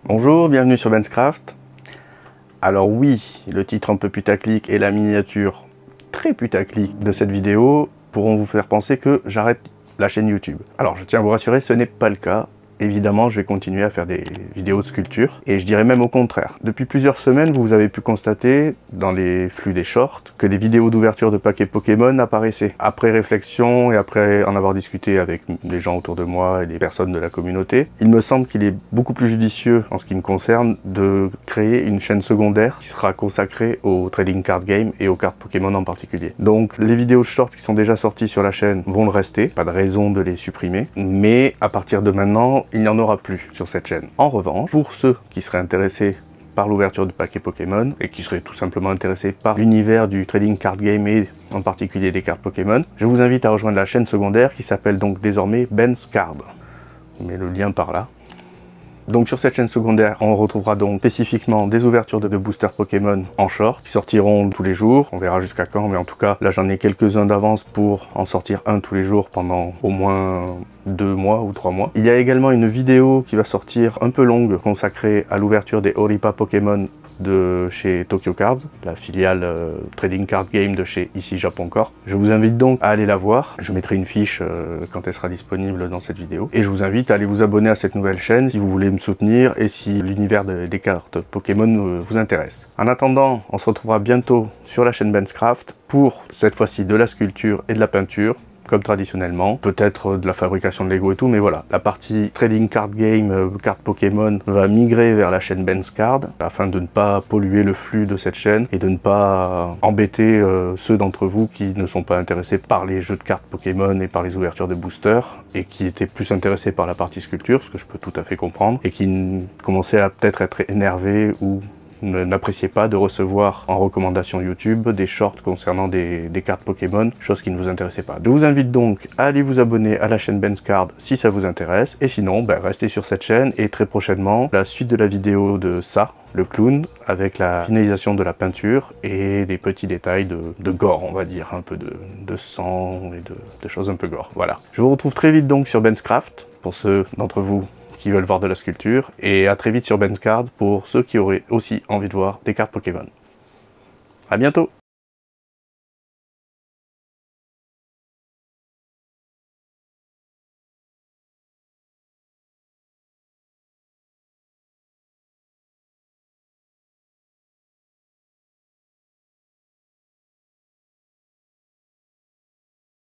Bonjour, bienvenue sur Benscraft. Alors oui, le titre un peu putaclic et la miniature très putaclic de cette vidéo pourront vous faire penser que j'arrête la chaîne YouTube. Alors je tiens à vous rassurer, ce n'est pas le cas. Évidemment, je vais continuer à faire des vidéos de sculpture, et je dirais même au contraire. Depuis plusieurs semaines, vous avez pu constater, dans les flux des shorts, que des vidéos d'ouverture de paquets Pokémon apparaissaient. Après réflexion, et après en avoir discuté avec des gens autour de moi et des personnes de la communauté, il me semble qu'il est beaucoup plus judicieux, en ce qui me concerne, de créer une chaîne secondaire qui sera consacrée au trading card game et aux cartes Pokémon en particulier. Donc les vidéos shorts qui sont déjà sorties sur la chaîne vont le rester, pas de raison de les supprimer, mais à partir de maintenant, il n'y en aura plus sur cette chaîne. En revanche, pour ceux qui seraient intéressés par l'ouverture de paquets Pokémon et qui seraient tout simplement intéressés par l'univers du trading card game et en particulier des cartes Pokémon, je vous invite à rejoindre la chaîne secondaire qui s'appelle donc désormais Benscard. Je mets le lien par là. Donc sur cette chaîne secondaire, on retrouvera donc spécifiquement des ouvertures de boosters Pokémon en short qui sortiront tous les jours. On verra jusqu'à quand, mais en tout cas, là j'en ai quelques-uns d'avance pour en sortir un tous les jours pendant au moins 2 mois ou 3 mois. Il y a également une vidéo qui va sortir un peu longue consacrée à l'ouverture des Oripa Pokémon de chez Tokyo Cards, la filiale Trading Card Game de chez ici Japon Corp. Je vous invite donc à aller la voir. Je mettrai une fiche quand elle sera disponible dans cette vidéo. Et je vous invite à aller vous abonner à cette nouvelle chaîne si vous voulez me soutenir et si l'univers des cartes Pokémon vous intéresse. En attendant, on se retrouvera bientôt sur la chaîne Benscraft pour cette fois-ci de la sculpture et de la peinture, comme traditionnellement, peut-être de la fabrication de Lego et tout, mais voilà, la partie trading card game, cartes Pokémon va migrer vers la chaîne Benscard afin de ne pas polluer le flux de cette chaîne et de ne pas embêter ceux d'entre vous qui ne sont pas intéressés par les jeux de cartes Pokémon et par les ouvertures de boosters et qui étaient plus intéressés par la partie sculpture, ce que je peux tout à fait comprendre, et qui commençaient à peut-être être énervés ou n'appréciez pas de recevoir en recommandation YouTube des shorts concernant des cartes Pokémon, chose qui ne vous intéressait pas. Je vous invite donc à aller vous abonner à la chaîne Benscard si ça vous intéresse, et sinon, restez sur cette chaîne, et très prochainement, la suite de la vidéo de ça, le clown, avec la finalisation de la peinture et des petits détails de gore, on va dire, un peu de sang et de choses un peu gore. Voilà. Je vous retrouve très vite donc sur Benscraft, pour ceux d'entre vous qui veulent voir de la sculpture, et à très vite sur Benscard pour ceux qui auraient aussi envie de voir des cartes Pokémon. À bientôt!